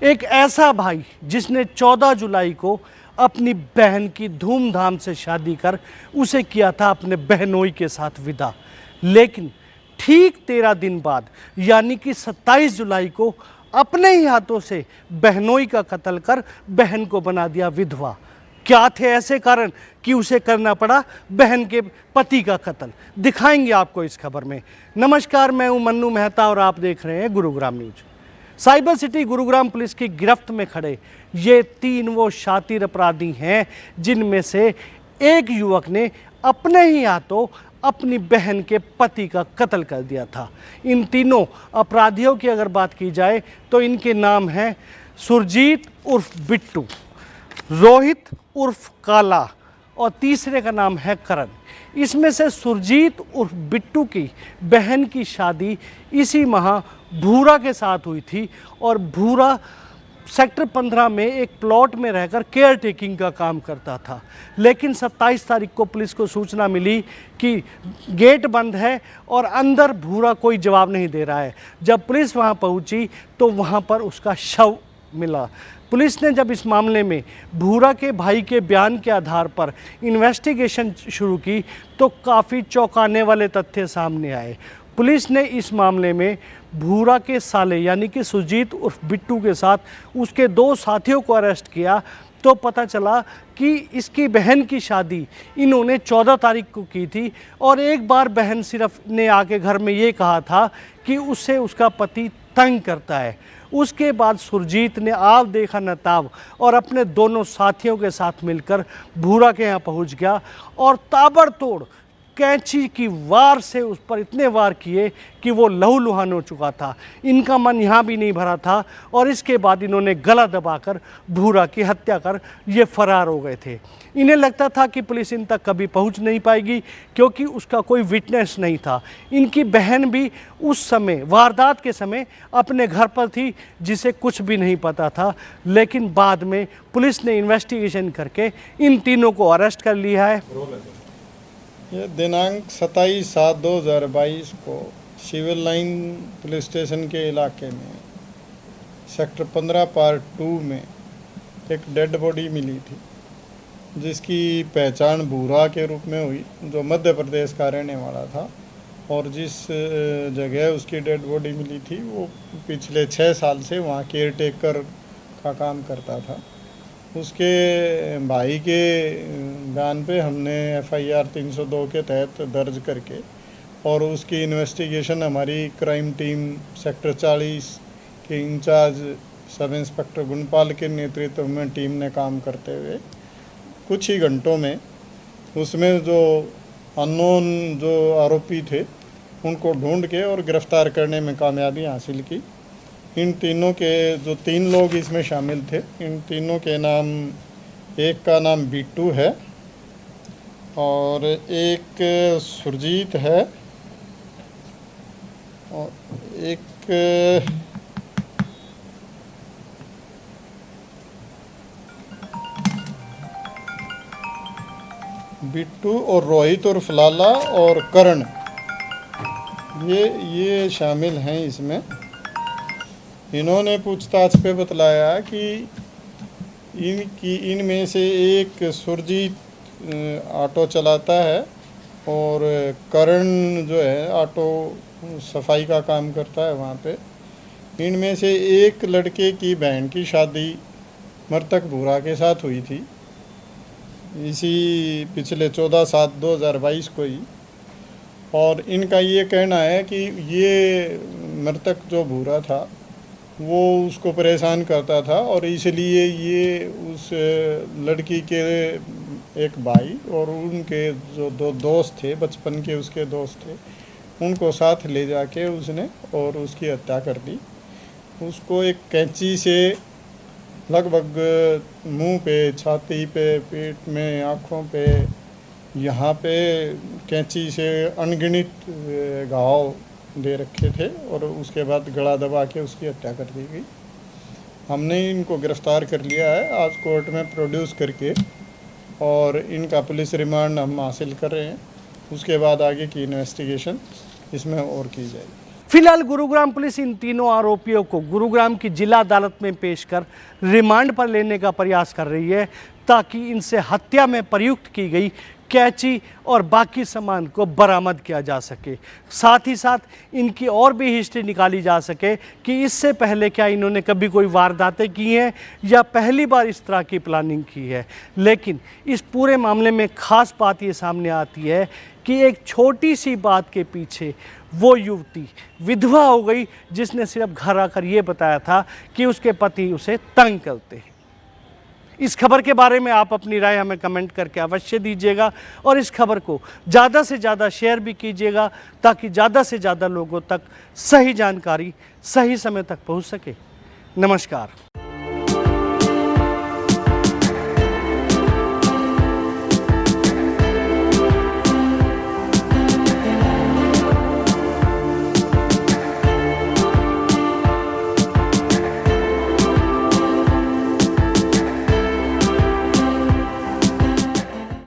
एक ऐसा भाई जिसने 14 जुलाई को अपनी बहन की धूमधाम से शादी कर उसे किया था अपने बहनोई के साथ विदा, लेकिन ठीक 13 दिन बाद यानी कि 27 जुलाई को अपने ही हाथों से बहनोई का कत्ल कर बहन को बना दिया विधवा। क्या थे ऐसे कारण कि उसे करना पड़ा बहन के पति का कत्ल, दिखाएंगे आपको इस खबर में। नमस्कार, मैं हूं मन्नू मेहता और आप देख रहे हैं Gurugram news. Cyber city Gurugram police की गिरफ्त में खड़े ये 3 वो शातिर अपराधी हैं जिनमें से एक युवक ने अपने ही हाथों अपनी बहन के पति का कत्ल कर दिया था। इन तीनों अपराधियों की अगर बात की जाए तो इनके नाम हैं सुरजीत उर्फ बिट्टू, रोहित उर्फ काला और तीसरे का नाम है करण। इसमें से सुरजीत उर्फ बिट्टू की बहन की शादी इसी माह भूरा के साथ हुई थी और भूरा सेक्टर 15 में एक प्लॉट में रहकर केयर टेकिंग का काम करता था। लेकिन 27 तारीख को पुलिस को सूचना मिली कि गेट बंद है और अंदर भूरा कोई जवाब नहीं दे रहा है। जब पुलिस वहां पहुंची तो वहां पर उसका शव मिला। पुलिस ने जब इस मामले में भूरा के भाई के बयान के आधार पर इन्वेस्टिगेशन शुरू की तो काफ़ी चौंकाने वाले तथ्य सामने आए। पुलिस ने इस मामले में भूरा के साले यानी कि सुरजीत उर्फ बिट्टू के साथ उसके 2 साथियों को अरेस्ट किया तो पता चला कि इसकी बहन की शादी इन्होंने 14 तारीख को की थी और एक बार बहन सिर्फ ने आके घर में ये कहा था कि उससे उसका पति तंग करता है। उसके बाद सुरजीत ने आव देखा न ताव और अपने दोनों साथियों के साथ मिलकर भूरा के यहाँ पहुँच गया और ताबड़तोड़ कैंची की वार से उस पर इतने वार किए कि वो लहूलुहान हो चुका था। इनका मन यहाँ भी नहीं भरा था और इसके बाद इन्होंने गला दबाकर भूरा की हत्या कर ये फरार हो गए थे। इन्हें लगता था कि पुलिस इन तक कभी पहुँच नहीं पाएगी क्योंकि उसका कोई विटनेस नहीं था। इनकी बहन भी उस समय वारदात के समय अपने घर पर थी जिसे कुछ भी नहीं पता था, लेकिन बाद में पुलिस ने इन्वेस्टिगेशन करके इन तीनों को अरेस्ट कर लिया है। ये दिनांक 27/7/2022 को सिविल लाइन पुलिस स्टेशन के इलाके में सेक्टर 15 पार्ट 2 में एक डेड बॉडी मिली थी जिसकी पहचान भूरा के रूप में हुई, जो मध्य प्रदेश का रहने वाला था और जिस जगह उसकी डेड बॉडी मिली थी वो पिछले 6 साल से वहाँ केयर टेकर का काम करता था। उसके भाई के बयान पे हमने FIR 302 के तहत दर्ज करके और उसकी इन्वेस्टिगेशन हमारी क्राइम टीम सेक्टर 40 के इंचार्ज सब इंस्पेक्टर गुणपाल के नेतृत्व में टीम ने काम करते हुए कुछ ही घंटों में उसमें जो अननोन जो आरोपी थे उनको ढूंढ के और गिरफ्तार करने में कामयाबी हासिल की। इन तीनों के जो 3 लोग इसमें शामिल थे, इन तीनों के नाम, एक का नाम बिट्टू है और एक सुरजीत है और एक बिट्टू और रोहित और फलाला और करण, ये शामिल हैं इसमें। इन्होंने पूछताछ पे बतलाया कि इनमें से एक सुरजीत ऑटो चलाता है और करण जो है ऑटो सफाई का काम करता है वहाँ पे। इनमें से एक लड़के की बहन की शादी मृतक भूरा के साथ हुई थी इसी पिछले 14/7/2022 को ही, और इनका ये कहना है कि ये मृतक जो भूरा था वो उसको परेशान करता था और इसलिए ये उस लड़की के एक भाई और उनके जो 2 दोस्त थे, बचपन के उसके दोस्त थे, उनको साथ ले जाके उसने और उसकी हत्या कर दी। उसको एक कैंची से लगभग मुंह पे, छाती पे, पेट में, आँखों पे, यहाँ पे कैंची से अनगिनत घाव दे रखे थे और उसके बाद गला दबा के उसकी हत्या कर दी गई। हमने इनको गिरफ्तार कर लिया है आज कोर्ट में प्रोड्यूस करके और इनका पुलिस रिमांड हम हासिल कर रहे हैं। उसके बाद आगे की इन्वेस्टिगेशन इसमें और की जाएगी। फिलहाल गुरुग्राम पुलिस इन तीनों आरोपियों को गुरुग्राम की जिला अदालत में पेश कर रिमांड पर लेने का प्रयास कर रही है, ताकि इनसे हत्या में प्रयुक्त की गई कैंची और बाकी सामान को बरामद किया जा सके। साथ ही साथ इनकी और भी हिस्ट्री निकाली जा सके कि इससे पहले क्या इन्होंने कभी कोई वारदातें की हैं या पहली बार इस तरह की प्लानिंग की है। लेकिन इस पूरे मामले में खास बात ये सामने आती है कि एक छोटी सी बात के पीछे वो युवती विधवा हो गई, जिसने सिर्फ घर आकर ये बताया था कि उसके पति उसे तंग करते हैं। इस खबर के बारे में आप अपनी राय हमें कमेंट करके अवश्य दीजिएगा और इस खबर को ज़्यादा से ज़्यादा शेयर भी कीजिएगा, ताकि ज़्यादा से ज़्यादा लोगों तक सही जानकारी सही समय तक पहुंच सके। नमस्कार।